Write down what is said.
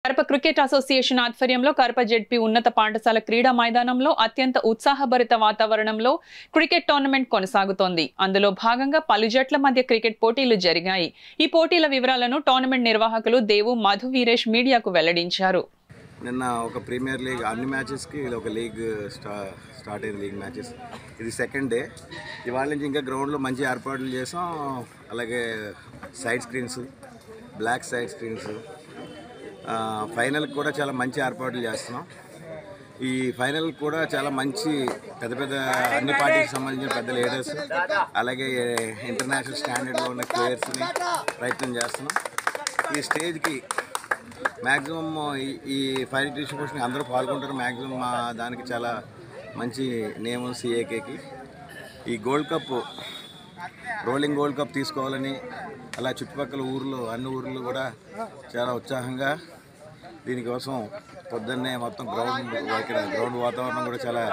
Kadapa cricket association ఆధ్వర్యంలో Kadapa ZP ఉన్నత పాఠశాల క్రీడా మైదానంలో అత్యంత ఉత్సాహభరిత వాతావరణంలో క్రికెట్ టోర్నమెంట్ కొనసాగుతోంది. అందులో భాగంగా పలు జట్ల మధ్య క్రికెట్ పోటీలు జరిగాయి. ఈ పోటీల వివరాలను టోర్నమెంట్ నిర్వాహకులు దేవు మధు వీరేష్ మీడియాకు వెల్లడించారు. నిన్న ఒక ప్రీమియర్ లీగ్ అన్ని మ్యాచెస్కి ఒక లీగ్ స్టార్ట్ అయింది. లీగ్ మ్యాచెస్ ఇది సెకండ్ డే. ఇవాళ నుంచి ఇంకా గ్రౌండ్లో మంచి ఏర్పాట్లు చేసాం. అలాగే side screens, black side screens, ఫైనల్కి కూడా చాలా మంచి ఏర్పాట్లు చేస్తున్నాం. ఈ ఫైనల్ కూడా చాలా మంచి పెద్ద పెద్ద అన్ని పార్టీకి సంబంధించిన పెద్ద లీడర్స్, అలాగే ఇంటర్నేషనల్ స్టాండర్డ్లో ఉన్న ప్లేయర్స్ని ప్రయత్నం చేస్తున్నాం. ఈ స్టేజ్కి మ్యాక్సిమం ఈ ఫైనల్ డిస్ట్రిబ్యూషన్కి అందరూ పాల్గొంటారు. మ్యాక్సిమం మా దానికి చాలా మంచి నేమ్ సిఏకేకి. ఈ gold cup, rolling gold cup తీసుకోవాలని అలా చుట్టుపక్కల ఊర్లు, అన్ని ఊర్లు కూడా చాలా ఉత్సాహంగా దీనికోసం పొద్దున్నే మొత్తం గ్రౌండ్ వాతావరణం కూడా చాలా